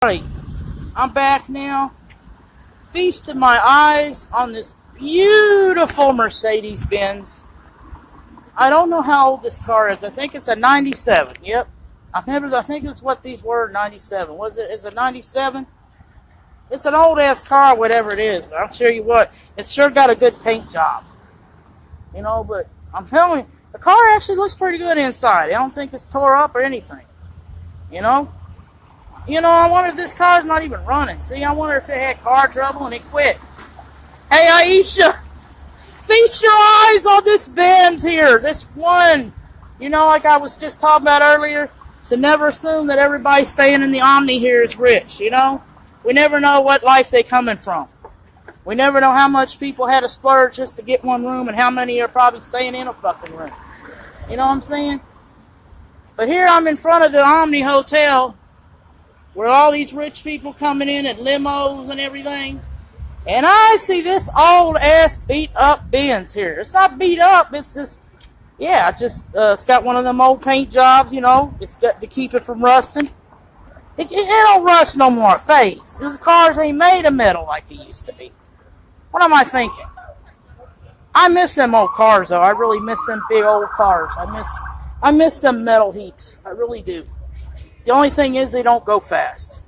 Right, I'm back now. Feasted my eyes on this beautiful Mercedes Benz. I don't know how old this car is. I think it's a 97. Yep. I think it's what these were, 97. Was it? Is it 97? It's an old ass car, whatever it is. But I'll tell you what, it's sure got a good paint job. You know, but I'm telling you, the car actually looks pretty good inside. I don't think it's tore up or anything. You know? I wonder if this car's not even running. See, I wonder if it had car trouble and it quit. Hey, Aisha, feast your eyes on this Benz here. This one. Like I was just talking about earlier, so never assume that everybody staying in the Omni here is rich, We never know what life they coming from. We never know how much people had to splurge just to get one room and how many are probably staying in a fucking room. You know what I'm saying? But here I'm in front of the Omni Hotel, where all these rich people coming in limos and everything. And I see this old ass beat up Benz here. It's not beat up, it's just, it's got one of them old paint jobs, It's got to keep it from rusting. It don't rust no more, it fades. Those cars ain't made of metal like they used to be. What am I thinking? I miss them old cars though. I really miss them big old cars. I miss them metal heaps. I really do. The only thing is they don't go fast.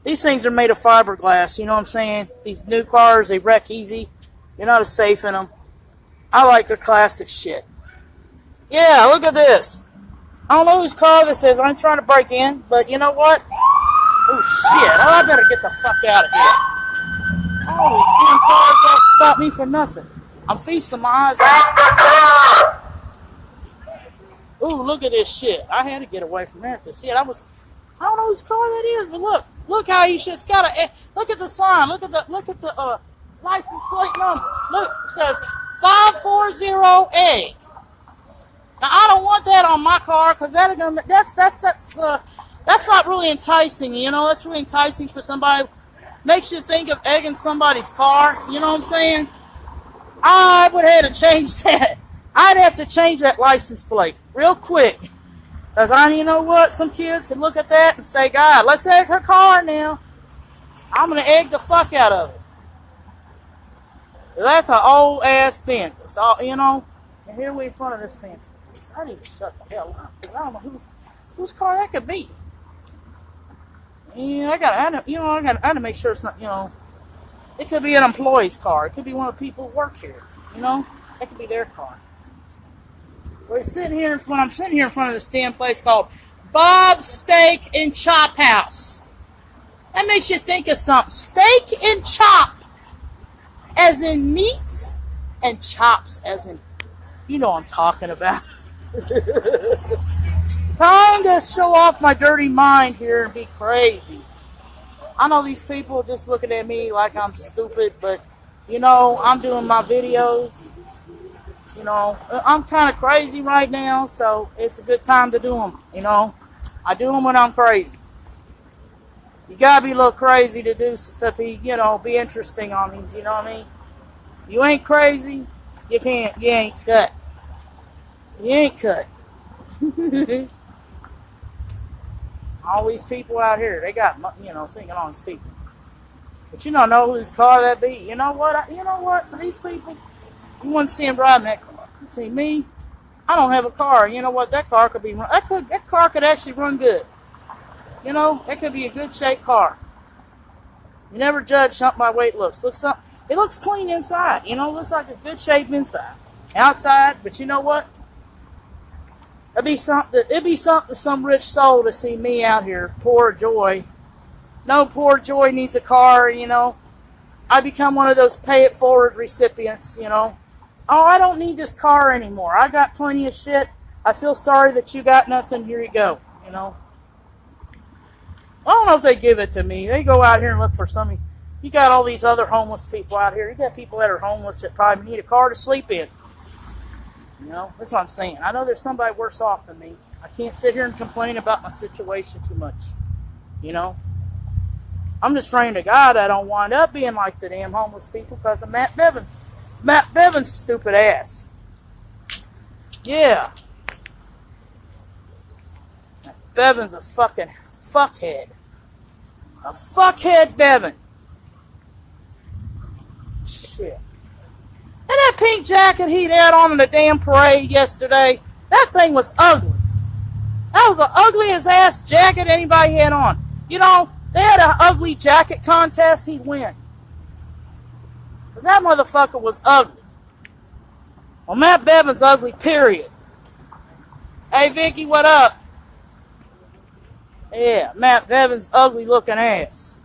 These things are made of fiberglass, you know what I'm saying? These new cars, they wreck easy. You're not as safe in them. I like the classic shit. Yeah, look at this. I don't know whose car this is. I'm trying to break in, but you know what? Oh, shit. Oh, I better get the fuck out of here. Oh, these damn cars don't stop me for nothing. I'm feasting my eyes. Ooh, look at this shit. I had to get away from there because, I don't know whose car that is, but look how you should. It's got a, look at the sign. Look at the license plate number. Look, it says 540A. Now, I don't want that on my car because that's not really enticing, That's really enticing for somebody. Makes you think of egging somebody's car, you know what I'm saying? I would have to change that. I'd have to change that license plate real quick. Because you know what? Some kids can look at that and say, God, let's egg her car now. I'm going to egg the fuck out of it. That's an old ass Benz. It's all, And here we in front of this thing. I need to shut the hell up. Because I don't know whose car that could be. Yeah, I got to make sure it's not, It could be an employee's car. It could be one of the people who work here. That could be their car. I'm sitting here in front of this damn place called Bob's Steak and Chop House. That makes you think of something. Steak and chop, as in meats, and chops, as in, what I'm talking about. Trying to show off my dirty mind here and be crazy. I know these people are just looking at me like I'm stupid, but, I'm doing my videos. I'm kind of crazy right now, so it's a good time to do them, I do them when I'm crazy. You gotta be a little crazy to be interesting on these, you know what I mean? You ain't crazy, you ain't cut. You ain't cut. All these people out here, they got, thinking on these people. But you don't know whose car that be. You know what, for these people, you wouldn't see them driving that car. See me, I don't have a car. You know what? That car could be that car could actually run good. That could be a good shaped car. You never judge something by the way it looks. It looks clean inside. Looks like a good shape inside. Outside, but you know what? It'd be something to some rich soul to see me out here. Poor Joy. No poor Joy needs a car. I become one of those pay it forward recipients. Oh, I don't need this car anymore. I got plenty of shit. I feel sorry that you got nothing. Here you go. I don't know if they give it to me. They go out here and look for something. You got all these other homeless people out here. You got people that are homeless that probably need a car to sleep in. That's what I'm saying. I know there's somebody worse off than me. I can't sit here and complain about my situation too much. I'm just praying to God I don't wind up being like the damn homeless people because of Matt Bevins. Matt Bevan's stupid ass. Yeah. Matt Bevan's a fucking fuckhead. A fuckhead Bevan. Shit. And that pink jacket he had on in the damn parade yesterday, that thing was ugly. That was the ugliest ass jacket anybody had on. You know, they had an ugly jacket contest, he'd win. But that motherfucker was ugly. Well, Matt Bevan's ugly, period. Hey, Vicky, what up? Yeah, Matt Bevan's ugly looking ass.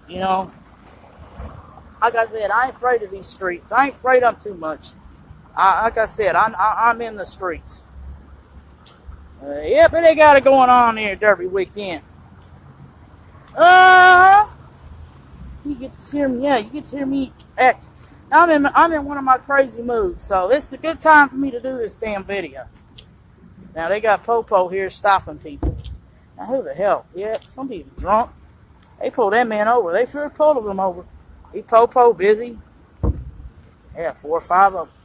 You know, like I said, I ain't afraid of these streets. I ain't afraid of them too much. Like I said, I'm in the streets. Yep, but they got it going on here Derby weekend. You get to hear me. Yeah, you get to hear me act. I'm in one of my crazy moods, so it's a good time for me to do this damn video. Now they got Popo here stopping people. Now who the hell? Yeah, some people drunk. They pulled that man over. They sure pulled him over. He Popo busy. Yeah, 4 or 5 of them.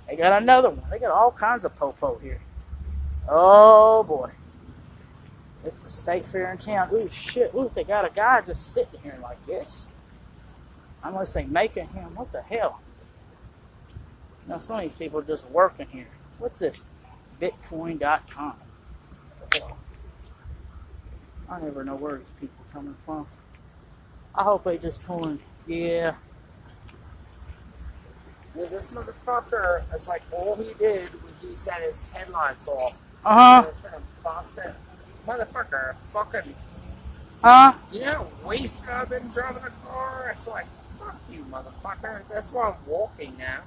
They got another one. They got all kinds of Popo here. Oh boy. It's the state fair in town. Ooh shit. Ooh, they got a guy just sitting here like this. Unless they making him. What the hell? Now some of these people are just working here. What's this? Bitcoin.com. I never know where these people are coming from. I hope they just pulling. Yeah. Yeah, this motherfucker, it's like all he did was he set his headlights off. Uh-huh. Trying to bust it. Motherfucker, fucking. Huh? You know how wasted I've been driving a car? It's like, fuck you, motherfucker. That's why I'm walking now.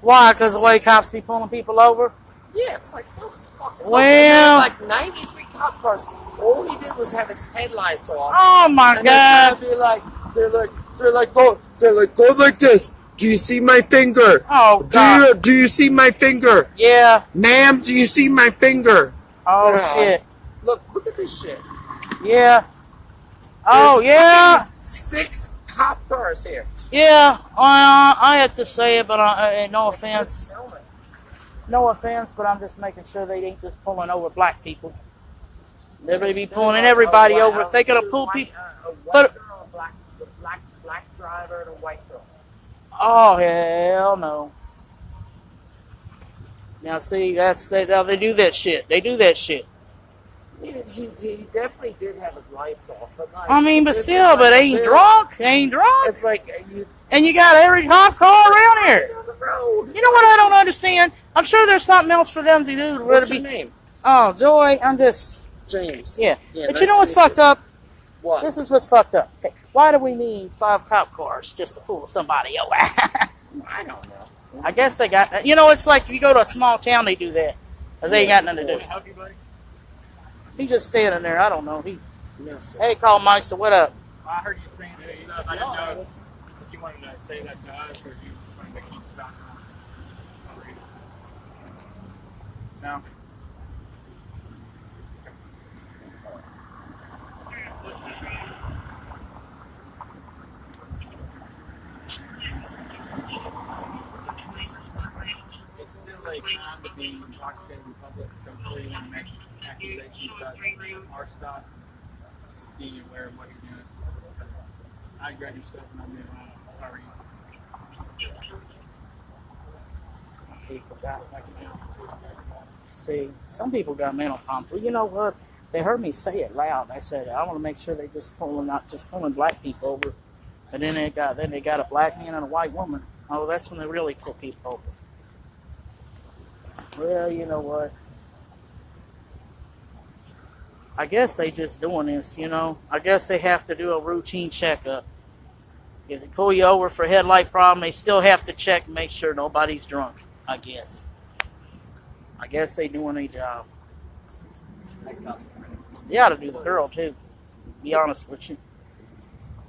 Why? Because the way cops be pulling people over? Yeah, it's like, no fucking. Well. Like 93 cop cars. All he did was have his headlights off. Oh my and God. They're like, go like this. Do you see my finger? Oh God. Do you see my finger? Yeah. Ma'am, do you see my finger? Oh shit. Look at this shit. Yeah. Oh There's yeah. 6 cop cars here. Yeah. I have to say it, but no offense. No offense, but I'm just making sure they ain't just pulling over black people. They be pulling everybody over. If they gonna pull people, but girl, black driver, and a white girl. Oh hell no! Now see, they do that shit. They do that shit. Yeah, he definitely did have his lights off, but like, I mean, but still, but they ain't drunk. They ain't drunk. It's like And you got every cop car around here. down the road. You know what I don't understand? I'm sure there's something else for them to do. What's your name? Oh, Joy. I'm just. James. Yeah. Yeah, But nice you know what's to meet fucked up? What? This is what's fucked up. Okay. Why do we need 5 cop cars just to pull somebody over? I don't know. I guess they got. You know, it's like if you go to a small town, they do that. Because they ain't got nothing to do. Help you, buddy? He's just standing there. I don't know. Yes, Hey, Carl Meister, what up? Well, I heard you saying that you love. I didn't know if you wanted to say that to us or if you just wanted to keep stopping on radio. No? It's still a crime to be intoxicated in public, so clearly when you make accusations about our stuff, just being aware of what you're doing. I grab your stuff and I'm doing sorry. People got See, some people got mental problems. Well, you know what? They heard me say it loud. I said, I want to make sure they not just pulling black people over. And then they got a black man and a white woman. Oh, that's when they really pull people over. Well, you know what? I guess they just doing this, you know. I guess they have to do a routine checkup. If they pull you over for a headlight problem, they still have to check and make sure nobody's drunk, I guess. I guess they doing their job. They ought to do the girl, too, to be honest with you.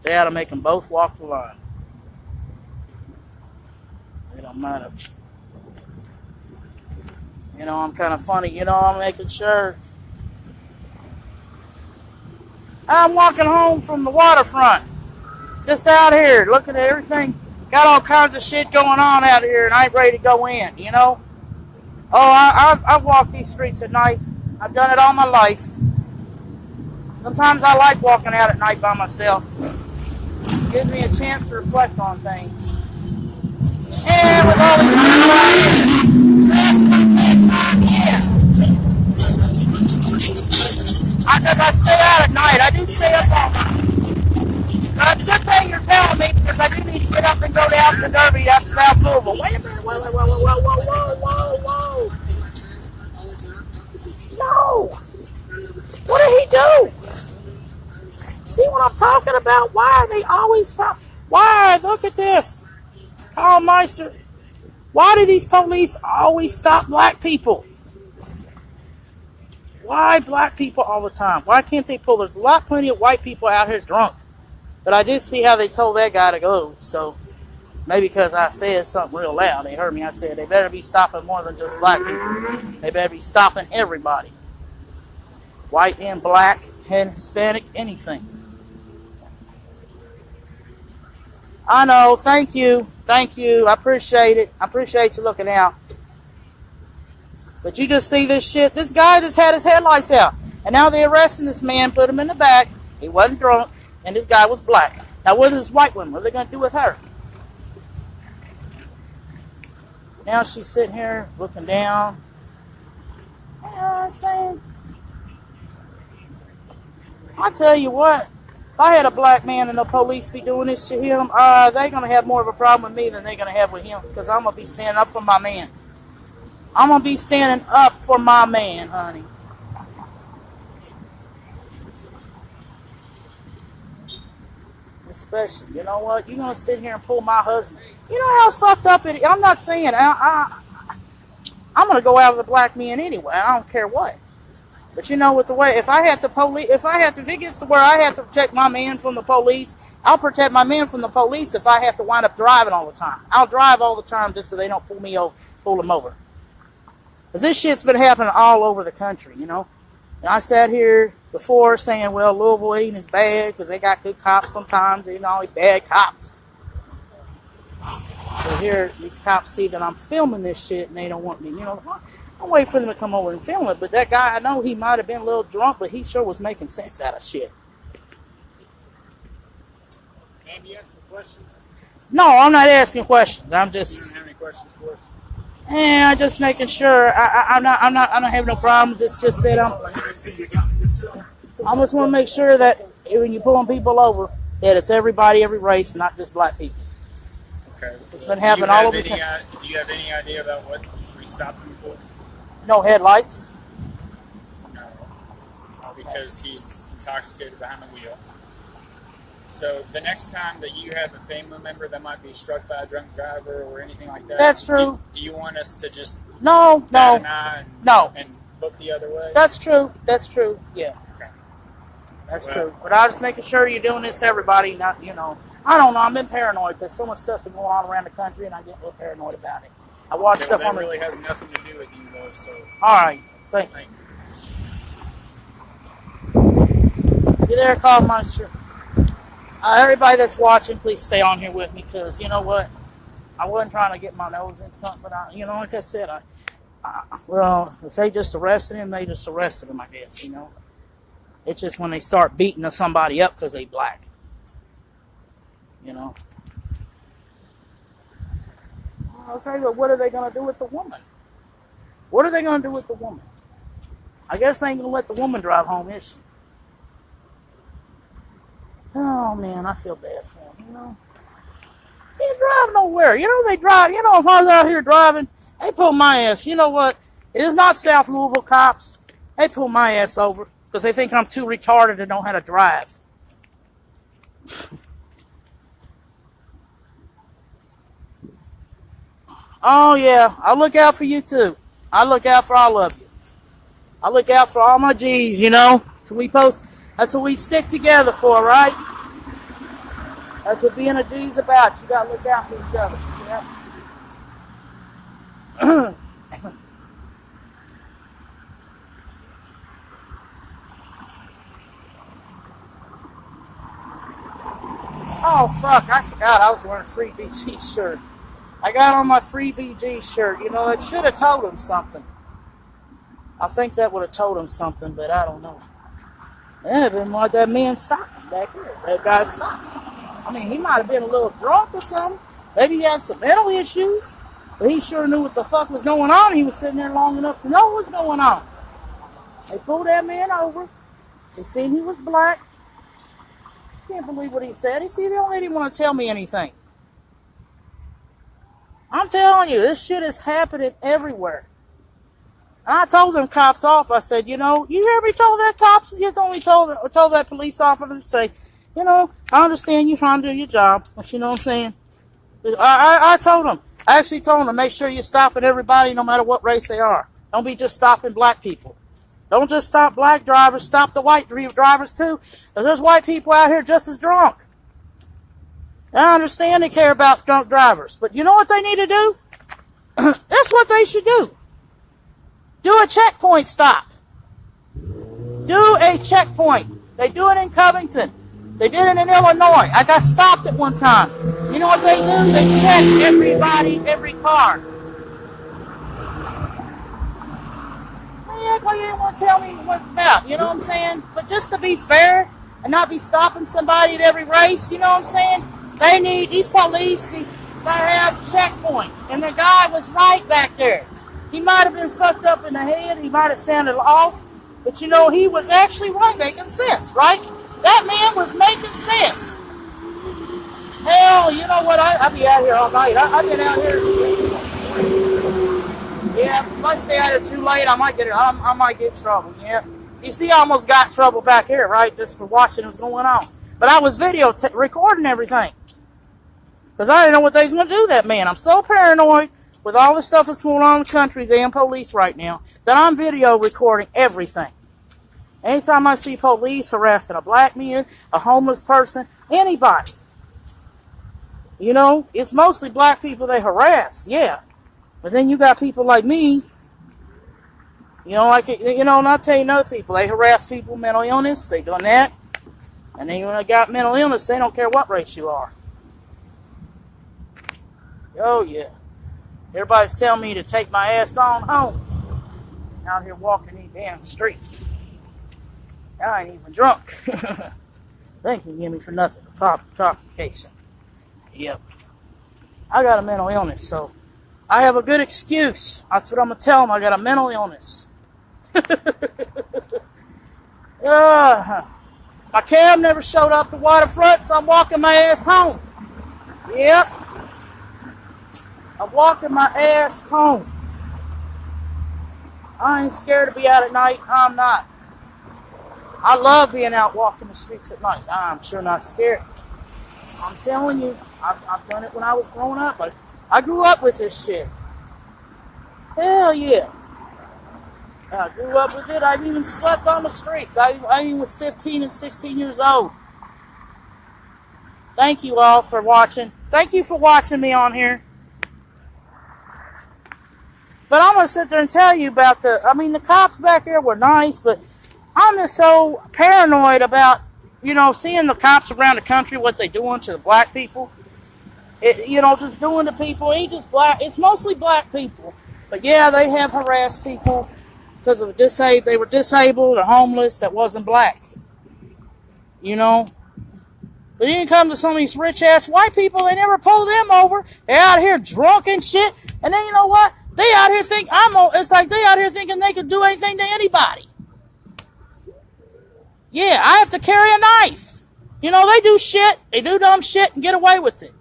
They ought to make them both walk the line. It don't matter. You know, I'm kind of funny. You know, I'm making sure. I'm walking home from the waterfront. Just out here, looking at everything. Got all kinds of shit going on out here, and I ain't ready to go in, you know? Oh, I've walked these streets at night. I've done it all my life. Sometimes I like walking out at night by myself. Gives me a chance to reflect on things. And with all these people out here, I stay out at night. I do stay up all night. It's a good thing you're telling me because I do need to get up and go down to Derby up South Louisville. Wait a minute. Whoa. No. What did he do? See what I'm talking about? Why are they always... Why? Look at this. Carl Meister. Why do these police always stop black people? Why black people all the time? Why can't they pull? There's plenty of white people out here drunk. But I did see how they told that guy to go. So maybe because I said something real loud. They heard me. I said they better be stopping more than just black people. They better be stopping everybody. White and black and Hispanic, anything. I know. Thank you. Thank you. I appreciate it. I appreciate you looking out. But you just see this shit. This guy just had his headlights out. And now they're arresting this man, put him in the back. He wasn't drunk. And this guy was black. Now, what is this white woman? What are they going to do with her? Now she's sitting here looking down. You know what I'm saying? I'll tell you what. If I had a black man and the police be doing this to him, they're going to have more of a problem with me than they're going to have with him. Because I'm going to be standing up for my man. I'm going to be standing up for my man, honey. Especially, you know what? You're going to sit here and pull my husband. You know how fucked up it is? I'm not saying I'm going to go out with a black man anyway. I don't care what. But you know, with the way, if it gets to where I have to protect my man from the police, I'll protect my man from the police if I have to wind up driving all the time. I'll drive all the time just so they don't pull them over. Because this shit's been happening all over the country, you know. And I sat here before saying, well, Louisville ain't as bad because they got good cops sometimes. They're not only bad cops. So here, these cops see that I'm filming this shit and they don't want me, you know. I'm waiting for them to come over and film it, but that guy, I know he might have been a little drunk, but he sure was making sense out of shit. And you asking questions? No, I'm not asking questions. I'm just. You don't have any questions for us? Yeah, I'm just making sure. I don't have no problems. It's just that I just want to make sure that when you're pulling people over, that it's everybody, every race, not just black people. Okay. It's been happening all over the country. Do you have any idea about what we stopped him for? No headlights. No. Because he's intoxicated behind the wheel. So the next time that you have a family member that might be struck by a drunk driver or anything like that, that's true. Do you want us to just no and look the other way? That's true. That's true. Yeah. Okay. That's true. But I'm just making sure you're doing this to everybody. Not, you know, I don't know. I'm been paranoid because so much stuff is going on around the country, and I get a little paranoid about it. I watch stuff that on really has nothing to do with you, though. So. All right. Thank you. You there, Carl Meister? Everybody that's watching, please stay on here with me because you know what? I wasn't trying to get my nose in something, but like I said, well, if they just arrested him, they just arrested him, I guess, you know. It's just when they start beating somebody up because they black, you know. Okay, but what are they going to do with the woman? What are they going to do with the woman? I guess they ain't going to let the woman drive home, is she? Oh, man, I feel bad for him, you know. He ain't driving nowhere. You know, they drive. You know, if I was out here driving, they pull my ass. You know what? It is not South Louisville cops. They pull my ass over because they think I'm too retarded to know how to drive. Oh, yeah. I look out for you, too. I look out for all of you. I look out for all my G's, you know. That's what we stick together for, right? That's what being a G's about. You got to look out for each other. Yeah? Oh, fuck. I forgot I was wearing a Free BG shirt. I got on my Free BG shirt. You know, it should have told him something. I think that would have told him something, but I don't know. Yeah, been like that man stopped back here. That guy stopped. I mean, he might have been a little drunk or something. Maybe he had some mental issues. But he sure knew what the fuck was going on. He was sitting there long enough to know what's going on. They pulled that man over. They seen he was black. Can't believe what he said. He said, they don't even want to tell me anything. I'm telling you, this shit is happening everywhere. And I told them cops off. I said, you know, you hear me told that cops? You only told that police officer to say, you know, I understand you trying to do your job. But you know what I'm saying? I told them. I actually told them to make sure you're stopping everybody no matter what race they are. Don't be just stopping black people. Don't just stop black drivers. Stop the white drivers too. Because there's white people out here just as drunk. I understand they care about drunk drivers. But you know what they need to do? That's what they should do. Do a checkpoint stop. Do a checkpoint. They do it in Covington. They did it in Illinois. I got stopped at one time. You know what they do? They check everybody, every car. They act like you didn't want to tell me what it's about. You know what I'm saying? But just to be fair and not be stopping somebody at every race, you know what I'm saying? They need, these police to have checkpoints. And the guy was right back there. He might have been fucked up in the head. He might have sounded off. But you know, he was actually right, making sense, right? That man was making sense. Hell, you know what? I'll be out here all night. I've been out here. Yeah, if I stay out here too late, I might get trouble. Yeah. You see, I almost got trouble back here, right? Just for watching what's going on. But I was recording everything. Because I didn't know what they was going to do to that man. I'm so paranoid with all the stuff that's going on in the country, damn police right now, that I'm video recording everything. Anytime I see police harassing a black man, a homeless person, anybody. You know, it's mostly black people they harass, yeah. But then you got people like me, you know, like, you know, not telling other people. They harass people, mental illness, they doing that. And then when they got mental illness, they don't care what race you are. Oh, yeah. Everybody's telling me to take my ass on home. Out here walking these damn streets. I ain't even drunk. They can give me for nothing. Provocation. Yep. I got a mental illness, so I have a good excuse. That's what I'm going to tell them. I got a mental illness. My cab never showed up the waterfront, so I'm walking my ass home. Yep. I'm walking my ass home. I ain't scared to be out at night. I'm not. I love being out walking the streets at night. I'm sure not scared. I'm telling you, I've done it when I was growing up. I grew up with this shit. Hell yeah. I grew up with it. I've even slept on the streets. I even was 15 and 16 years old. Thank you all for watching. Thank you for watching me on here. But I'm going to sit there and tell you about the cops back here were nice, but I'm just so paranoid about, you know, seeing the cops around the country, what they doing to the black people. You know, just doing to people. Ain't just black. It's mostly black people. But yeah, they have harassed people because of they were disabled or homeless that wasn't black. You know? But you can come to some of these rich-ass white people, they never pull them over. They're out here drunk and shit. And then you know what? They out here think it's like they out here thinking they can do anything to anybody. Yeah, I have to carry a knife. You know, they do shit. They do dumb shit and get away with it.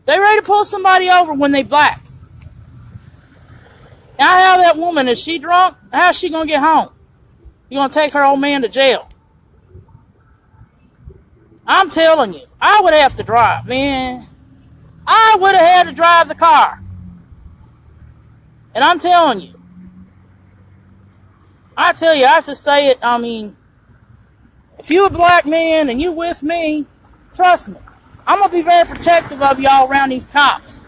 They ready to pull somebody over when they black. Now, how that woman, is she drunk? How's she going to get home? You going to take her old man to jail? I'm telling you, I would have to drive, man. I would have had to drive the car. And I'm telling you. I tell you, I have to say it, I mean, if you a black man and you with me, trust me, I'm going to be very protective of y'all around these cops.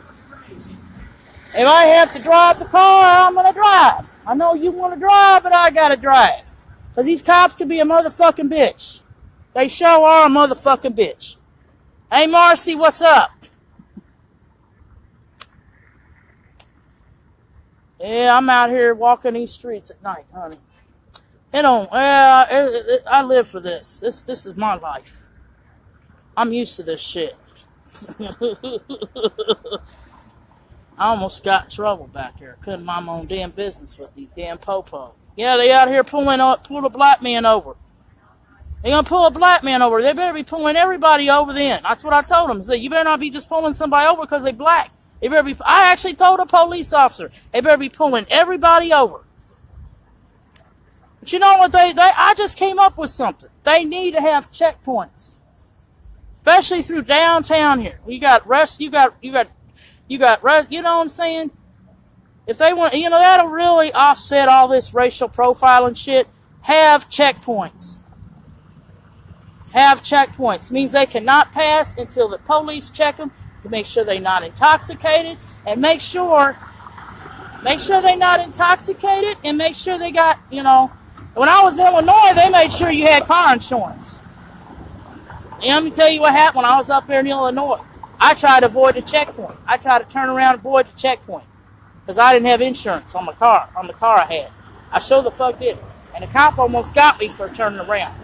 If I have to drive the car, I'm going to drive. I know you want to drive, but I got to drive. Because these cops can be a motherfucking bitch. They sure are a motherfucking bitch. Hey, Marcy, what's up? Yeah, I'm out here walking these streets at night, honey. It don't. I live for this. This is my life. I'm used to this shit. I almost got in trouble back there. Couldn't mind my own damn business with these damn po-po. Yeah, they out here pull a black man over. They gonna pull a black man over. They better be pulling everybody over then. That's what I told them. I said, you better not be just pulling somebody over because they black. They better be. I actually told a police officer, they better be pulling everybody over. But you know what? I just came up with something. They need to have checkpoints, especially through downtown here. You got rest. You got rest. You know what I'm saying? If they want, that'll really offset all this racial profiling shit. Have checkpoints. Have checkpoints. Means they cannot pass until the police check them to make sure they're not intoxicated, and make sure they're not intoxicated, and make sure they got, when I was in Illinois, they made sure you had car insurance. And let me tell you what happened when I was up there in Illinois. I tried to avoid the checkpoint. I tried to turn around and avoid the checkpoint because I didn't have insurance on the car I had. I sure the fuck did. And the cop almost got me for turning around.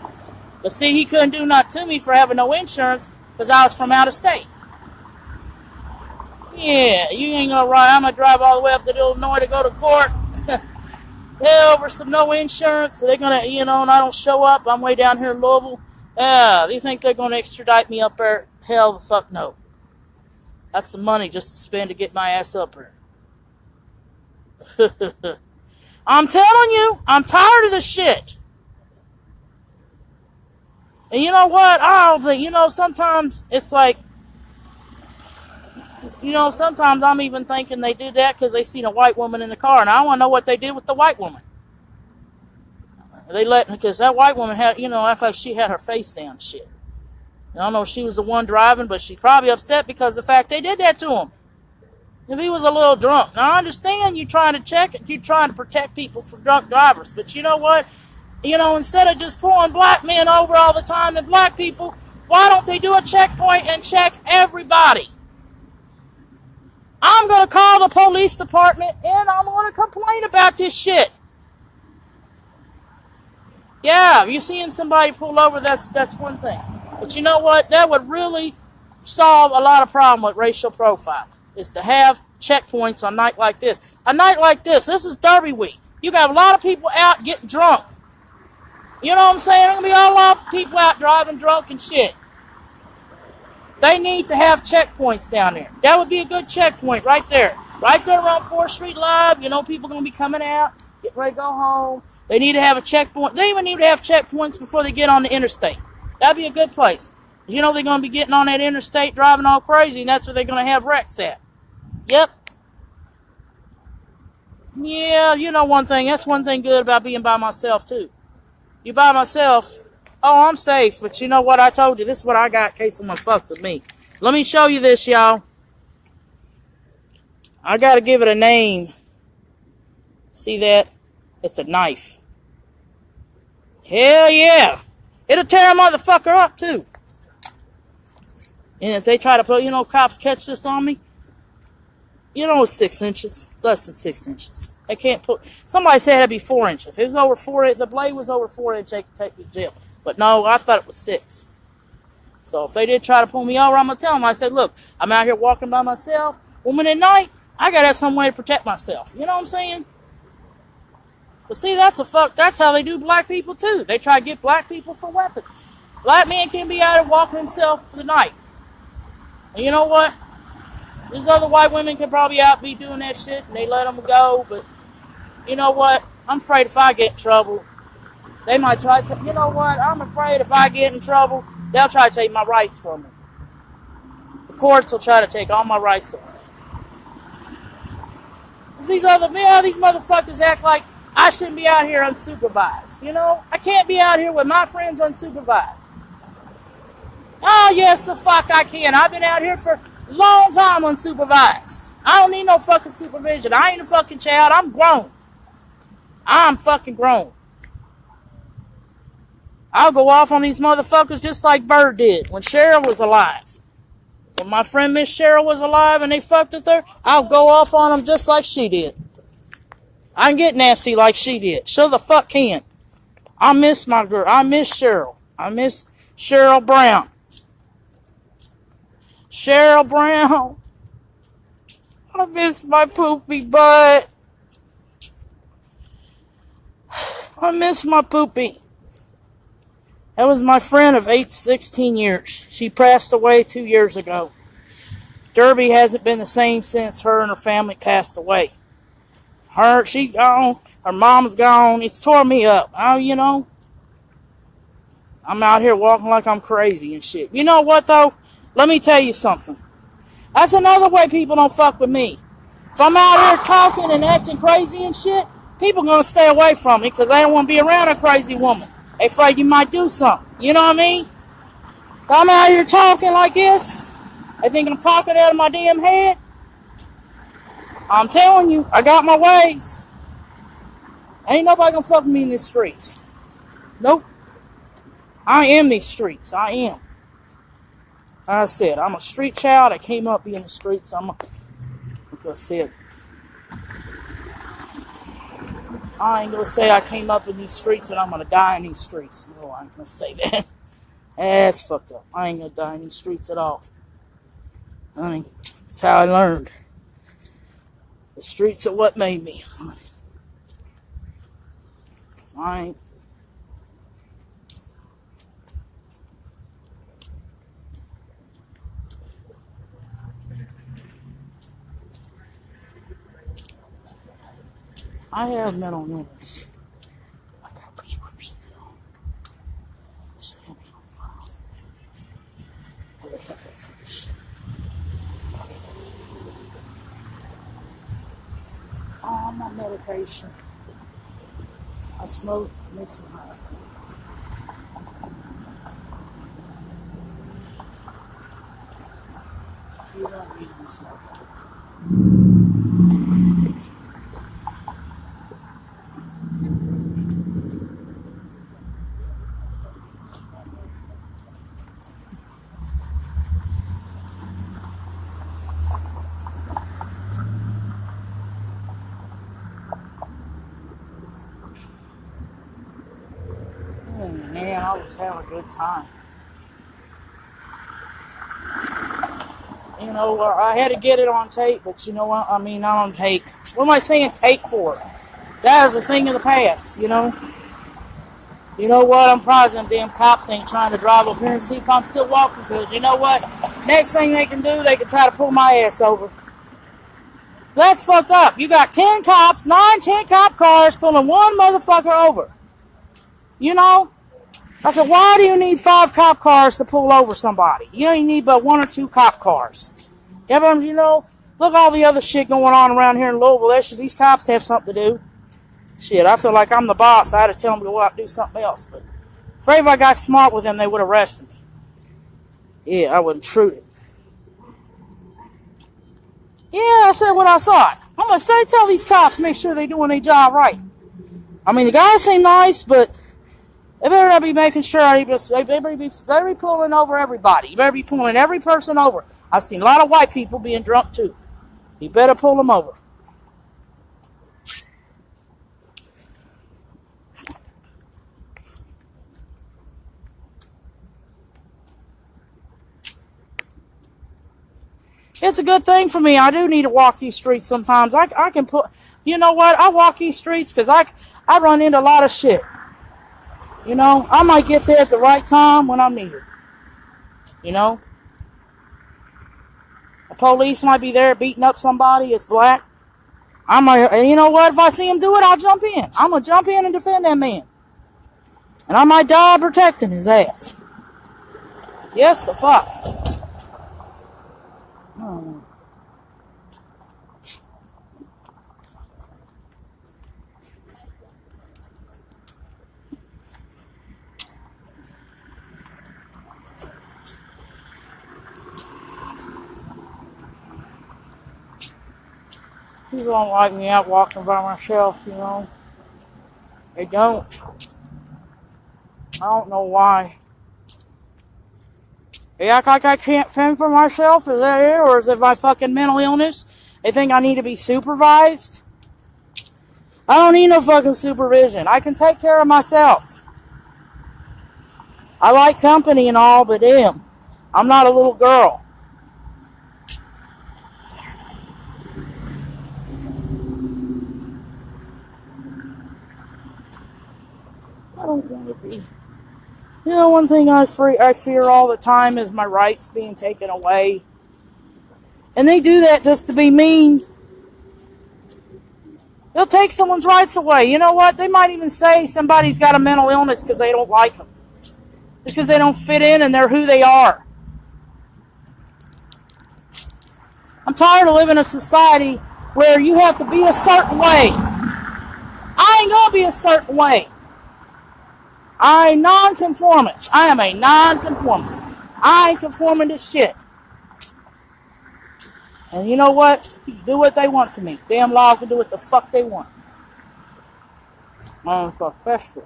But see, he couldn't do nothing to me for having no insurance because I was from out of state. Yeah, you ain't gonna ride. I'm gonna drive all the way up to Illinois to go to court. Over some no insurance. So they're gonna, and I don't show up. I'm way down here in Louisville. They think they're gonna extradite me up there? Hell the fuck no. That's some money just to spend to get my ass up here. I'm telling you, I'm tired of this shit. And you know what? Sometimes it's like, sometimes I'm even thinking they did that because they seen a white woman in the car, and I want to know what they did with the white woman. Because that white woman had, act like she had her face down and shit. I don't know if she was the one driving, but she's probably upset because of the fact they did that to him. If he was a little drunk. Now, I understand you trying to check it. You're trying to protect people from drunk drivers. But you know what? Instead of just pulling black men over all the time and black people, why don't they do a checkpoint and check everybody? I'm going to call the police department and I'm going to complain about this shit. Yeah, if you're seeing somebody pull over, that's one thing. But you know what? That would really solve a lot of problem with racial profiling, is to have checkpoints on a night like this. A night like this is Derby week. You got a lot of people out getting drunk. You know what I'm saying? There's going to be a lot of people out driving drunk and shit. They need to have checkpoints down there. That would be a good checkpoint right there. Right there around 4th Street Live. People are going to be coming out, getting ready to go home. They need to have a checkpoint. They even need to have checkpoints before they get on the interstate. That'd be a good place. They're going to be getting on that interstate driving all crazy, and that's where they're going to have wrecks at. Yep. Yeah, one thing. That's one thing good about being by myself, too. You by myself, I'm safe. But you know what? I told you, this is what I got in case someone fucks with me. Let me show you this, y'all. I got to give it a name. See that? It's a knife. Hell yeah. It'll tear a motherfucker up, too. And if they try to put, cops catch this on me, it's 6 inches. It's less than 6 inches. They can't put, somebody said it'd be 4 inches. If it was over 4 inches, the blade was over 4 inches, they could take me to jail. But no, I thought it was 6. So if they did try to pull me over, I'm going to tell them. I said, look, I'm out here walking by myself. Woman at night, I got to have some way to protect myself. You know what I'm saying? But see, that's how they do black people too. They try to get black people for weapons. Black man can be out there walking himself with a knife. And you know what? These other white women could probably be doing that shit and they let them go. But you know what? I'm afraid if I get in trouble, they might try to, you know what? I'm afraid if I get in trouble, they'll try to take my rights from me. The courts will try to take all my rights away. These motherfuckers act like I shouldn't be out here unsupervised. I can't be out here with my friends unsupervised. Oh, yes, the fuck I can. I've been out here for a long time unsupervised. I don't need no fucking supervision. I ain't a fucking child. I'm grown. I'm fucking grown. I'll go off on these motherfuckers just like Bird did when Cheryl was alive. When my friend Miss Cheryl was alive and they fucked with her, I'll go off on them just like she did. I can get nasty like she did. Sure the fuck can. I miss my girl. I miss Cheryl. I miss Cheryl Brown. Cheryl Brown. I miss my poopy butt. I miss my poopy. That was my friend of 16 years. She passed away 2 years ago. Derby hasn't been the same since her and her family passed away. She's gone. Her mom's gone. It's tore me up. You know, I'm out here walking like I'm crazy and shit. You know what, though? Let me tell you something. That's another way people don't fuck with me. If I'm out here talking and acting crazy and shit, people going to stay away from me because they don't want to be around a crazy woman. They afraid you might do something. You know what I mean? If I'm out here talking like this, they think I'm talking out of my damn head. I'm telling you, I got my ways. Ain't nobody gonna fuck with me in these streets. Nope. I am these streets. I am. Like I said, I'm a street child. I came up being in the streets. Like I said, I ain't gonna say I came up in these streets and I'm gonna die in these streets. No, I ain't gonna say that. That's fucked up. I ain't gonna die in these streets at all. Honey, that's how I learned. The streets are what made me. I have mental illness. I got prescription. Oh, my medication. I smoke, it makes me high. You don't need to be smoking. Man, I was having a good time. You know, I had to get it on tape, but you know what? I mean, not on tape. What am I saying tape for? That is a thing of the past, you know? You know what? I'm probably them damn cop thing trying to drive up here and see if I'm still walking, because you know what? Next thing they can do, they can try to pull my ass over. That's fucked up. You got 10 cops, 10 cop cars pulling one motherfucker over. You know? I said, why do you need 5 cop cars to pull over somebody? You only need but 1 or 2 cop cars. Yeah, but you know, look all the other shit going on around here in Louisville. These cops have something to do. Shit, I feel like I'm the boss. I had to tell them to go out and do something else. But afraid if I got smart with them, they would have arrested me. Yeah, I would have intruded. Yeah, I said what I thought. I'm going to say, tell these cops, make sure they're doing their job right. I mean, the guys seem nice, but they better not be making sure they better be pulling over everybody. You better be pulling every person over. I've seen a lot of white people being drunk too. You better pull them over. It's a good thing for me. I do need to walk these streets sometimes. I can put, you know what? I walk these streets because I run into a lot of shit. You know, I might get there at the right time when I'm needed. You know? The police might be there beating up somebody. It's black. You know what? If I see him do it, I'll jump in. I'm going to jump in and defend that man. And I might die protecting his ass. Yes, the fuck. Oh. People don't like me out walking by myself, you know. They don't. I don't know why. They act like I can't fend for myself. Is that it? Or is it my fucking mental illness? They think I need to be supervised? I don't need no fucking supervision. I can take care of myself. I like company and all, but damn, I'm not a little girl. I don't want to be. You know, one thing I fear all the time is my rights being taken away. And they do that just to be mean. They'll take someone's rights away. You know what? They might even say somebody's got a mental illness because they don't like them. Because they don't fit in and they're who they are. I'm tired of living in a society where you have to be a certain way. I ain't going to be a certain way. I'm a non-conformist. I am a non-conformist. I ain't conforming to shit. And you know what? Do what they want to me. Damn law can do what the fuck they want. I'm professional.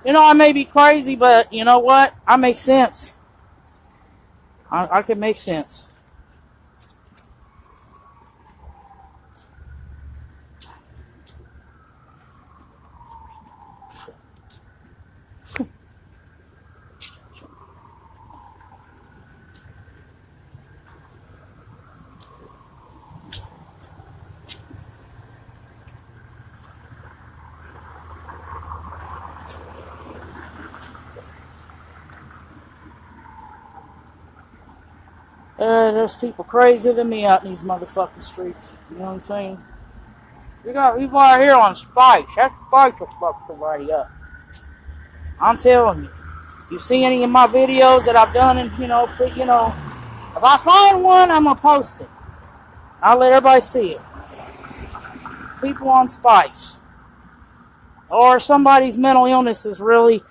You know, I may be crazy, but you know what? I make sense. I can make sense. There's people crazier than me out in these motherfucking streets. You know what I'm saying? We got people out here on spikes. That spike will fuck somebody up. I'm telling you. You see any of my videos that I've done, and if I find one, I'm gonna post it. I'll let everybody see it. People on spikes, or somebody's mental illness is really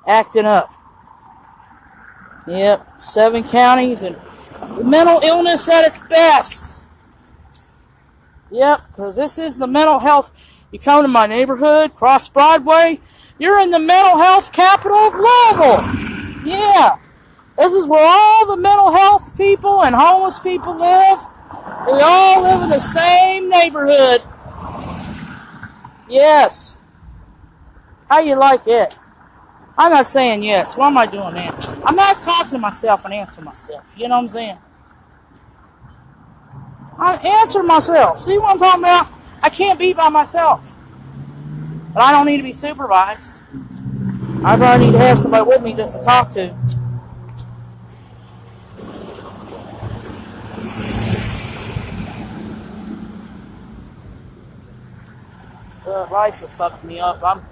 acting up. Yep, 7 counties and mental illness at its best. Yep, because this is the mental health. You come to my neighborhood, cross Broadway, you're in the mental health capital of Louisville. Yeah, this is where all the mental health people and homeless people live. They all live in the same neighborhood. Yes. How you like it? I'm not saying yes. Why am I doing that? I'm not talking to myself and answering myself. You know what I'm saying? I answer myself. See what I'm talking about? I can't be by myself. But I don't need to be supervised. I probably need to have somebody with me just to talk to. Life has fucked me up. I'm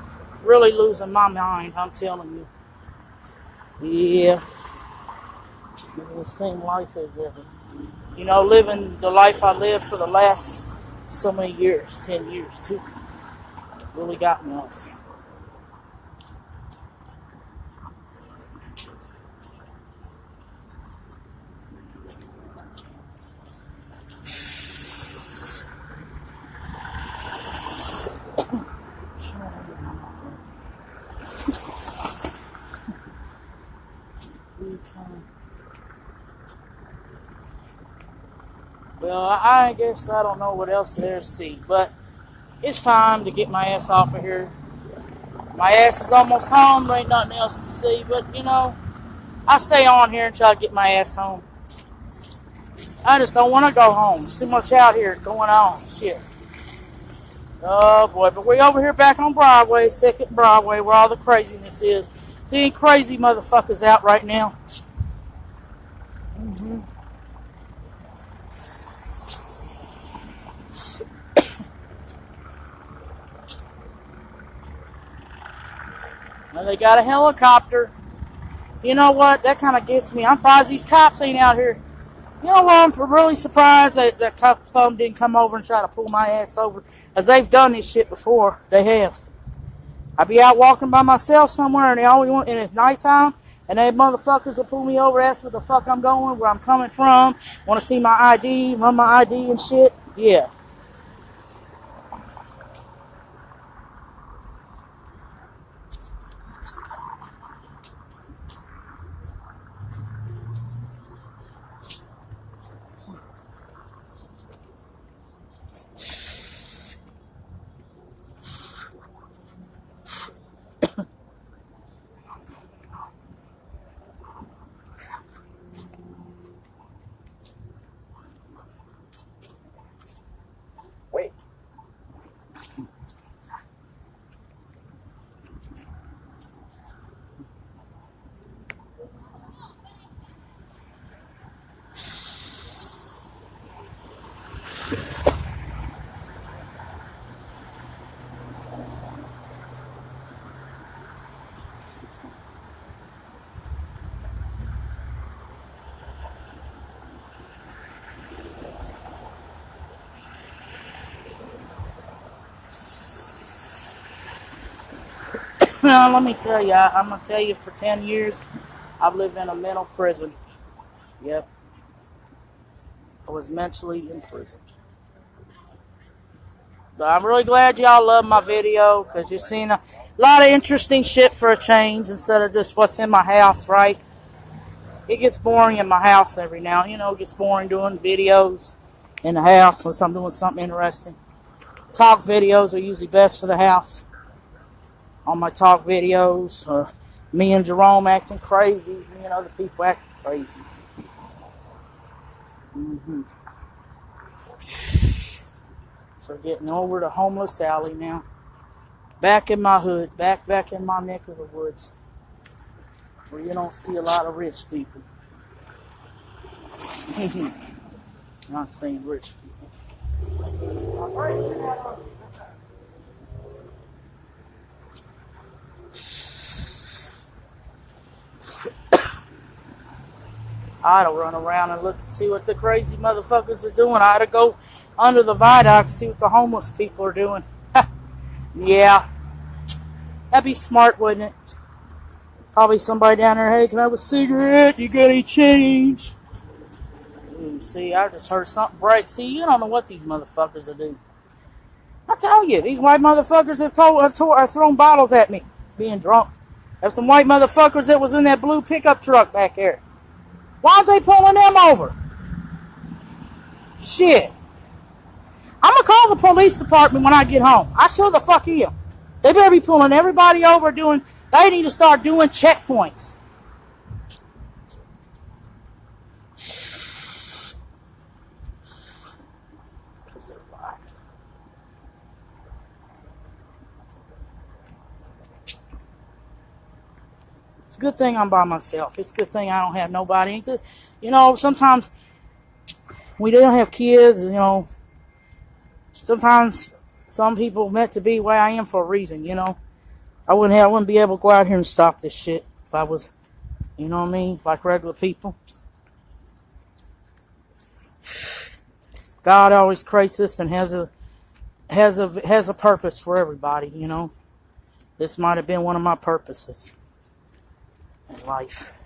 really losing my mind, I'm telling you. Yeah. The same life as ever. You know, living the life I lived for the last so many years, 10 years too. Really got me off. Well, I guess I don't know what else there is to see, but it's time to get my ass off of here. My ass is almost home, there ain't nothing else to see, but you know, I stay on here until I get my ass home. I just don't want to go home. There's too much out here going on. Shit. Oh boy, but we're over here back on Broadway, 2nd Broadway, where all the craziness is. There ain't crazy motherfuckers out right now. Now they got a helicopter. You know what? That kind of gets me. I'm surprised these cops ain't out here. You know what? I'm really surprised that cop of them didn't come over and try to pull my ass over. As they've done this shit before. They have. I be out walking by myself somewhere and they always want, and it's nighttime, and they motherfuckers will pull me over, ask where the fuck I'm going, where I'm coming from, want to see my ID, run my ID and shit. Yeah. Well, let me tell you, I'm going to tell you, for 10 years, I've lived in a mental prison. Yep. I was mentally in prison. But I'm really glad y'all love my video, because you're seeing a lot of interesting shit for a change instead of just what's in my house, right? It gets boring in my house every now. It gets boring doing videos in the house unless I'm doing something interesting. Talk videos are usually best for the house. On my talk videos, or me and Jerome acting crazy, the people acting crazy. So getting over the homeless alley now. Back in my hood, back in my neck of the woods, where you don't see a lot of rich people. I'm not saying rich people. I ought to run around and look and see what the crazy motherfuckers are doing. I ought to go under the viaduct and see what the homeless people are doing. Yeah. That'd be smart, wouldn't it? Probably somebody down there, hey, can I have a cigarette? You got any change? Ooh, see, I just heard something break. See, you don't know what these motherfuckers are doing. I tell you, these white motherfuckers have thrown bottles at me, being drunk. There's some white motherfuckers that was in that blue pickup truck back there. Why aren't they pulling them over? Shit. I'm going to call the police department when I get home. I sure the fuck am. They better be pulling everybody over they need to start doing checkpoints. Because they're black. It's a good thing I'm by myself. It's a good thing I don't have nobody. Sometimes we don't have kids, sometimes some people meant to be the way I am for a reason, I wouldn't be able to go out here and stop this shit if I was, like regular people. God always creates us and has a purpose for everybody, This might have been one of my purposes in life.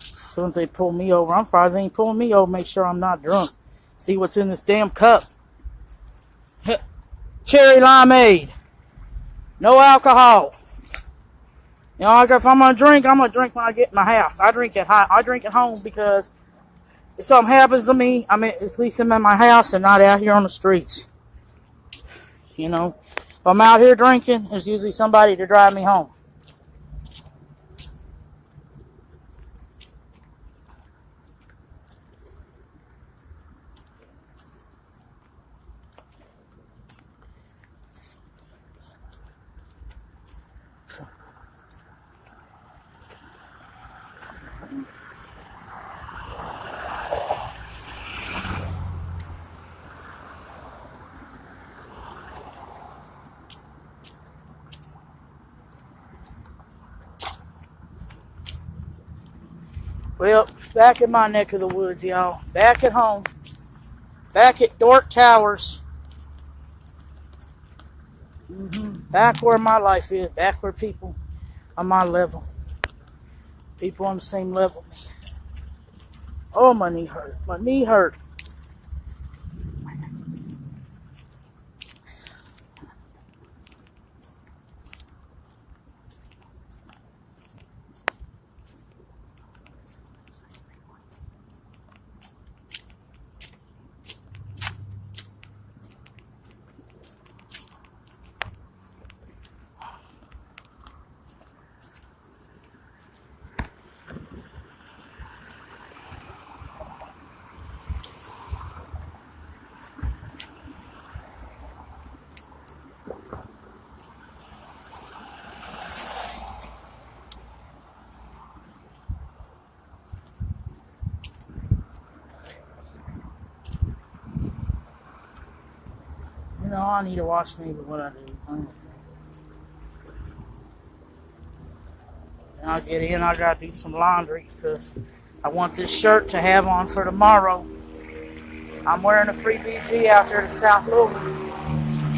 As soon as they pull me over, I'm surprised they ain't pulling me over, make sure I'm not drunk. See what's in this damn cup. Cherry limeade. No alcohol. If I'm gonna drink, I'm gonna drink when I get in my house. I drink at home because if something happens to me, at least I'm in my house and not out here on the streets. If I'm out here drinking, there's usually somebody to drive me home. Well, back in my neck of the woods, y'all. Back at home. Back at Dork Towers. Back where my life is. Back where people on my level. People on the same level as me. Oh, my knee hurt. My knee hurt. I need to watch maybe what I do. And I'll get in. I gotta do some laundry because I want this shirt to have on for tomorrow. I'm wearing a free BG out there to South Louisville.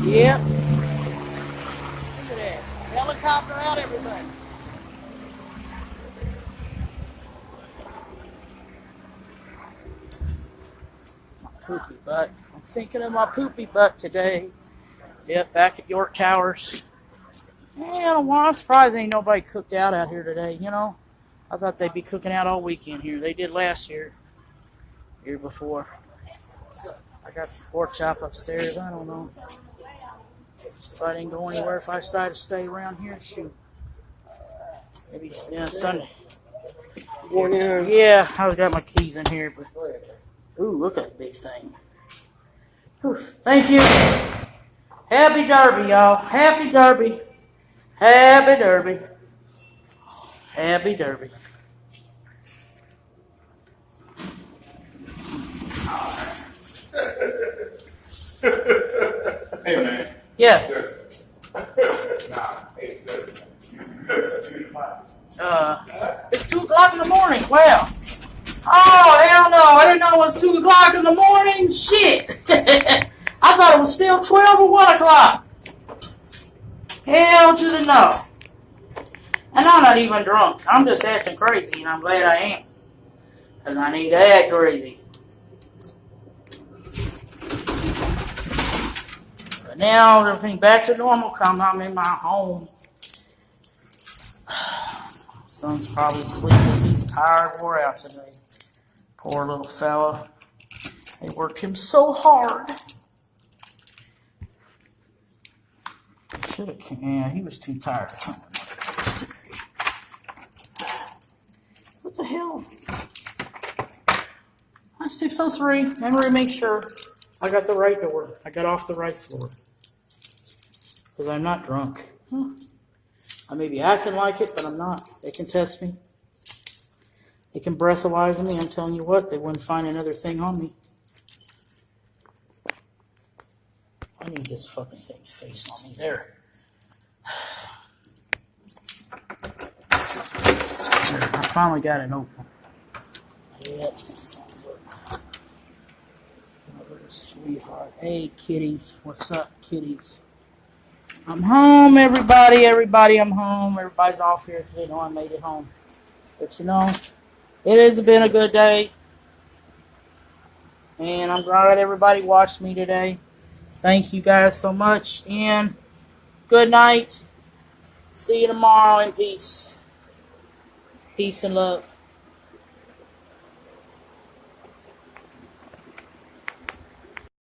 Yep. Look at that. Helicopter out, everybody. My poopy butt. I'm thinking of my poopy butt today. Yep, back at York Towers. Yeah, well, I'm surprised ain't nobody cooked out here today, you know. I thought they'd be cooking out all weekend here. They did last year. Year before. I got some pork chop upstairs. I don't know. If I didn't go anywhere, if I decide to stay around here, shoot. Maybe Sunday. Going in. Yeah, I've got my keys in here, but ooh, look at that big thing. Whew. Thank you. Happy Derby, y'all. Happy Derby. Happy Derby. Happy Derby. Hey, man. Yeah. It's 2 o'clock in the morning. Wow. Oh, hell no. I didn't know it was 2 o'clock in the morning. Shit. I thought it was still 12 or 1 o'clock. Hell to the no. And I'm not even drunk. I'm just acting crazy, and I'm glad I am. Because I need to act crazy. But now everything back to normal comes. I'm in my home. Son's probably sleeping. He's tired, wore out today. Poor little fella. They worked him so hard. Should have came. Yeah, he was too tired. What the hell? That's 603. Remember to make sure I got the right door. I got off the right floor. Because I'm not drunk. I may be acting like it, but I'm not. They can test me. They can breathalyze me. I'm telling you what, they wouldn't find another thing on me. I need this fucking thing's face on me. There. I finally got it open. Yeah. Sweetheart. Hey, kitties. What's up, kitties? I'm home, everybody. Everybody, I'm home. Everybody's off here because they know I made it home. But you know, it has been a good day. And I'm glad everybody watched me today. Thank you guys so much. And good night. See you tomorrow in peace. Peace and love.